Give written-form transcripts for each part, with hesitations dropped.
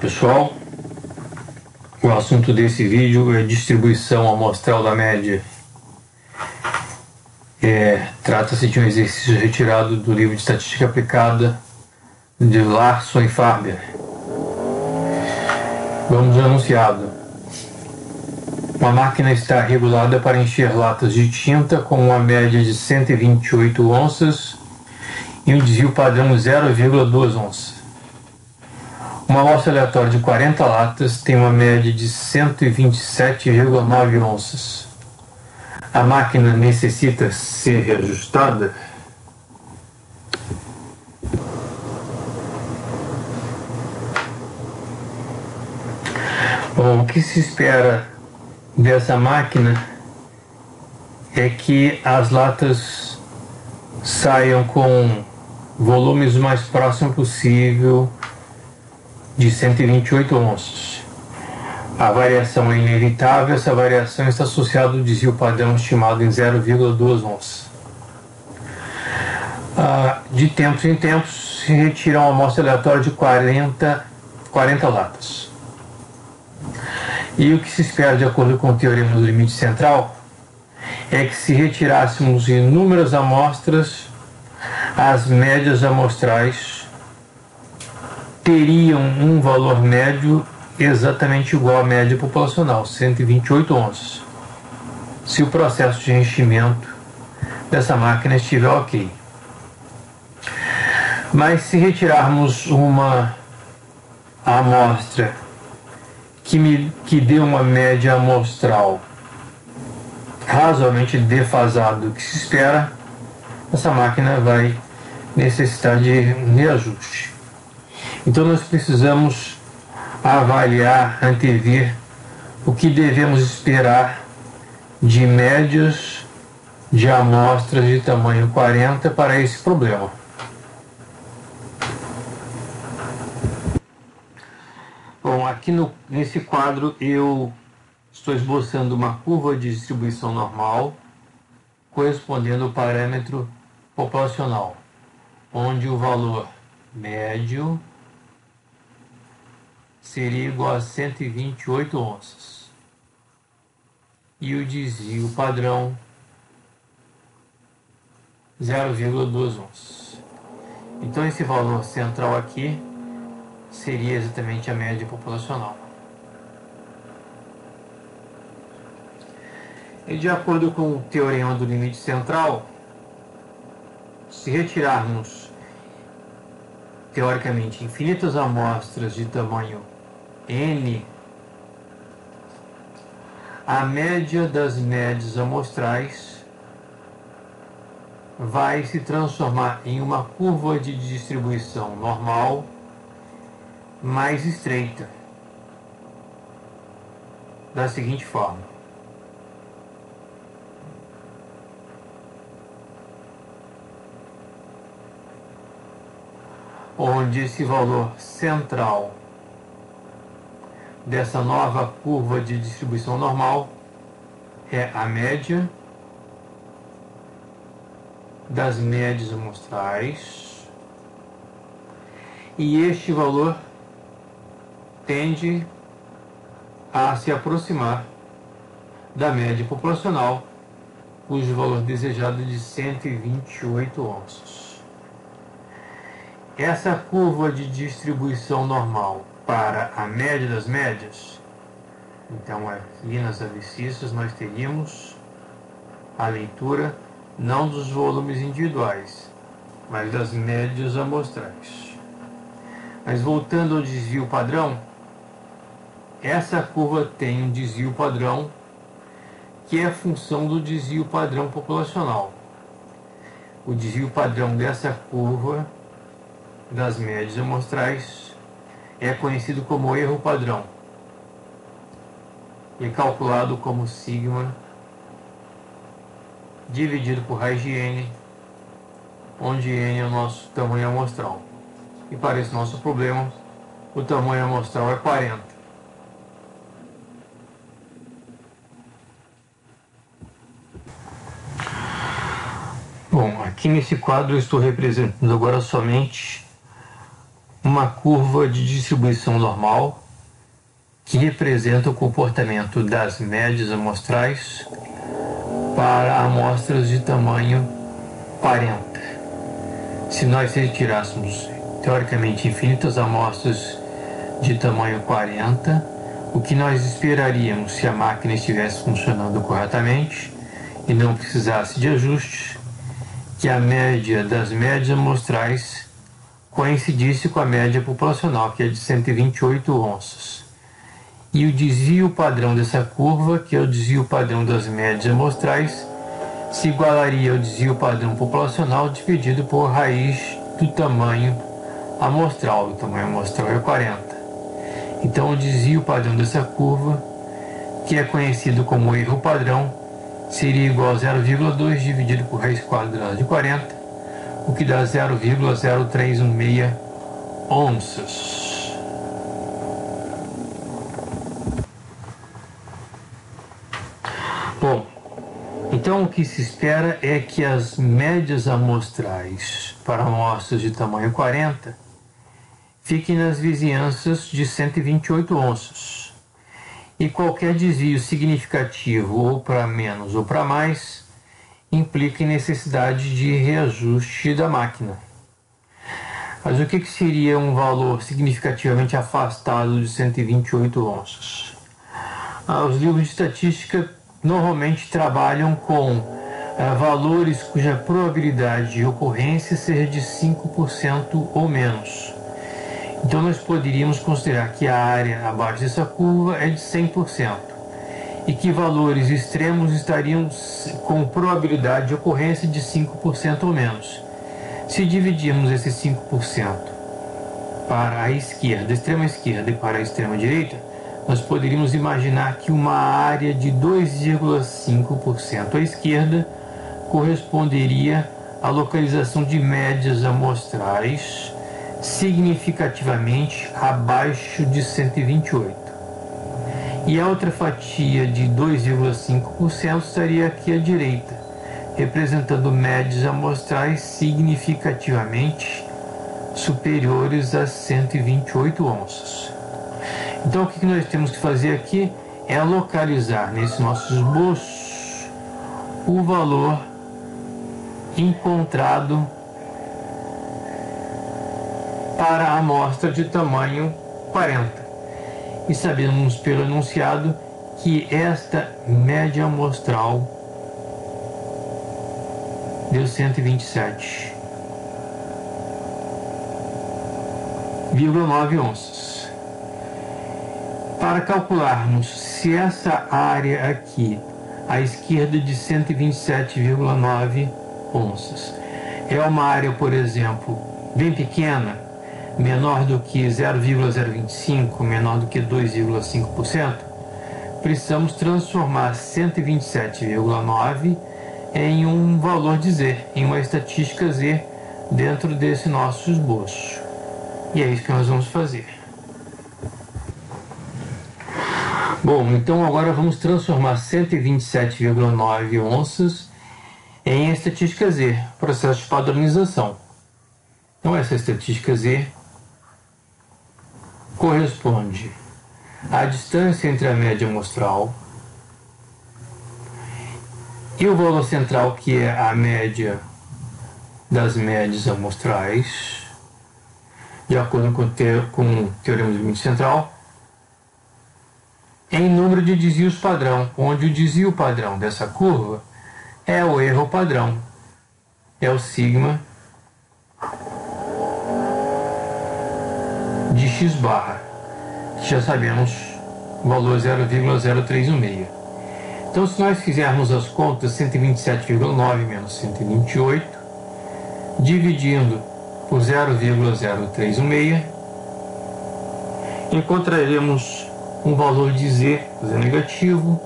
Pessoal, o assunto desse vídeo é distribuição amostral da média. Trata-se de um exercício retirado do livro de Estatística Aplicada de Larson e Farber. Vamos ao enunciado. Uma máquina está regulada para encher latas de tinta com uma média de 128 onças e um desvio padrão 0,2 onças. Uma amostra aleatória de 40 latas tem uma média de 127,9 onças. A máquina necessita ser reajustada? Bom, o que se espera dessa máquina é que as latas saiam com volumes mais próximos possível de 128 onças. A variação é inevitável, essa variação está associada ao desvio padrão estimado em 0,2 onças. De tempos em tempos se retira uma amostra aleatória de 40 latas. E o que se espera, de acordo com o teorema do limite central, é que se retirássemos inúmeras amostras, as médias amostrais teriam um valor médio exatamente igual à média populacional, 128 onças, se o processo de enchimento dessa máquina estiver ok. Mas se retirarmos uma amostra que dê uma média amostral razoavelmente defasada do que se espera, essa máquina vai necessitar de reajuste. Então nós precisamos avaliar, antever o que devemos esperar de médias de amostras de tamanho 40 para esse problema. Bom, aqui nesse quadro eu estou esboçando uma curva de distribuição normal correspondendo ao parâmetro populacional, onde o valor médio seria igual a 128 onças e o desvio padrão 0,2 onças. Então esse valor central aqui seria exatamente a média populacional. E de acordo com o teorema do limite central, se retirarmos teoricamente infinitas amostras de tamanho N, a média das médias amostrais vai se transformar em uma curva de distribuição normal mais estreita, da seguinte forma. Onde esse valor central dessa nova curva de distribuição normal é a média das médias amostrais, e este valor tende a se aproximar da média populacional, cujo valor desejado é de 128 onças. Essa curva de distribuição normal para a média das médias, então aqui nas abscissas nós teríamos a leitura não dos volumes individuais, mas das médias amostrais. Mas voltando ao desvio padrão, essa curva tem um desvio padrão que é função do desvio padrão populacional. O desvio padrão dessa curva das médias amostrais é conhecido como erro padrão e é calculado como sigma dividido por raiz de n, onde n é o nosso tamanho amostral. E para esse nosso problema, o tamanho amostral é 40. Bom, aqui nesse quadro eu estou representando agora somente uma curva de distribuição normal que representa o comportamento das médias amostrais para amostras de tamanho 40. Se nós retirássemos teoricamente infinitas amostras de tamanho 40, o que nós esperaríamos se a máquina estivesse funcionando corretamente e não precisasse de ajustes, que a média das médias amostrais coincidisse com a média populacional, que é de 128 onças. E o desvio padrão dessa curva, que é o desvio padrão das médias amostrais, se igualaria ao desvio padrão populacional dividido por raiz do tamanho amostral. O tamanho amostral é 40. Então o desvio padrão dessa curva, que é conhecido como erro padrão, seria igual a 0,2 dividido por raiz quadrada de 40, o que dá 0,0316 onças. Bom, então o que se espera é que as médias amostrais para amostras de tamanho 40 fiquem nas vizinhanças de 128 onças. E qualquer desvio significativo, ou para menos ou para mais, implica em necessidade de reajuste da máquina. Mas o que seria um valor significativamente afastado de 128 onças? Os livros de estatística normalmente trabalham com valores cuja probabilidade de ocorrência seja de 5% ou menos. Então nós poderíamos considerar que a área abaixo dessa curva é de 100% e que valores extremos estariam com probabilidade de ocorrência de 5% ou menos. Se dividirmos esse 5% para a esquerda, a extrema esquerda e para a extrema direita, nós poderíamos imaginar que uma área de 2,5% à esquerda corresponderia à localização de médias amostrais significativamente abaixo de 128. E a outra fatia de 2,5% estaria aqui à direita, representando médias amostrais significativamente superiores a 128 onças. Então o que nós temos que fazer aqui é localizar nesse nosso esboço o valor encontrado para a amostra de tamanho 40. E sabemos pelo enunciado que esta média amostral deu 127,9 onças. Para calcularmos se essa área aqui, à esquerda de 127,9 onças, é uma área, por exemplo, bem pequena, menor do que 0,025, menor do que 2,5%, precisamos transformar 127,9 em um valor de Z, em uma estatística Z dentro desse nosso esboço. E é isso que nós vamos fazer. Bom, então agora vamos transformar 127,9 onças em estatística Z, processo de padronização. Então essa estatística Z corresponde à distância entre a média amostral e o valor central, que é a média das médias amostrais, de acordo com o teorema do limite central, em número de desvios padrão, onde o desvio padrão dessa curva é o erro padrão, é o sigma de x barra, que já sabemos o valor 0,0316. Então, se nós fizermos as contas, 127,9 menos 128, dividindo por 0,0316, encontraremos um valor de Z negativo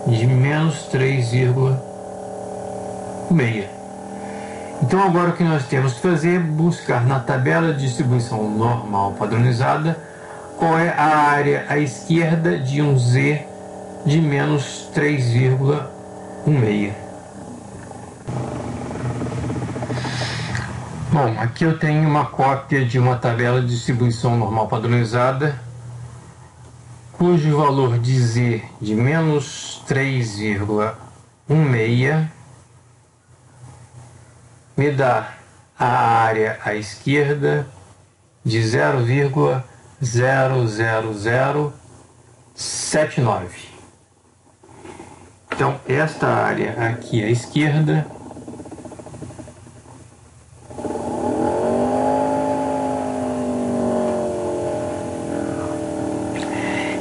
de menos 3,6. Então agora o que nós temos que fazer é buscar na tabela de distribuição normal padronizada qual é a área à esquerda de um Z de menos 3,16. Bom, aqui eu tenho uma cópia de uma tabela de distribuição normal padronizada, cujo valor de Z de menos 3,16 me dá a área à esquerda de 0,00079. Então, esta área aqui à esquerda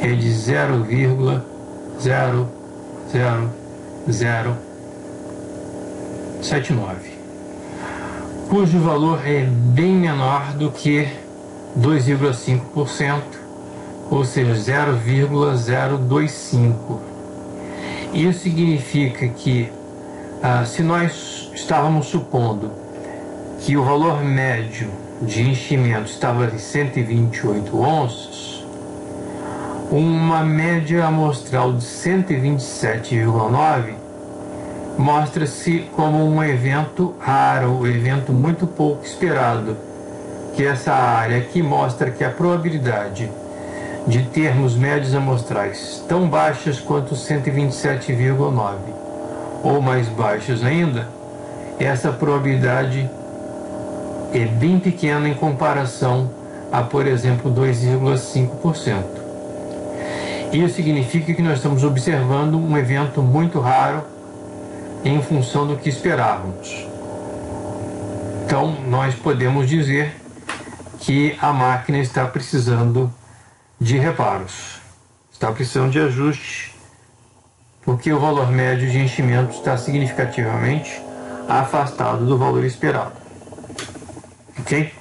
é de 0,00079, cujo valor é bem menor do que 2,5%, ou seja, 0,025. Isso significa que, se nós estávamos supondo que o valor médio de enchimento estava em 128 onças, uma média amostral de 127,9 mostra-se como um evento raro, um evento muito pouco esperado, que essa área aqui mostra que a probabilidade de termos médias amostrais tão baixas quanto 127,9 ou mais baixas ainda, essa probabilidade é bem pequena em comparação a, por exemplo, 2,5%. Isso significa que nós estamos observando um evento muito raro em função do que esperávamos. Então, nós podemos dizer que a máquina está precisando de reparos, está precisando de ajuste, porque o valor médio de enchimento está significativamente afastado do valor esperado. Ok?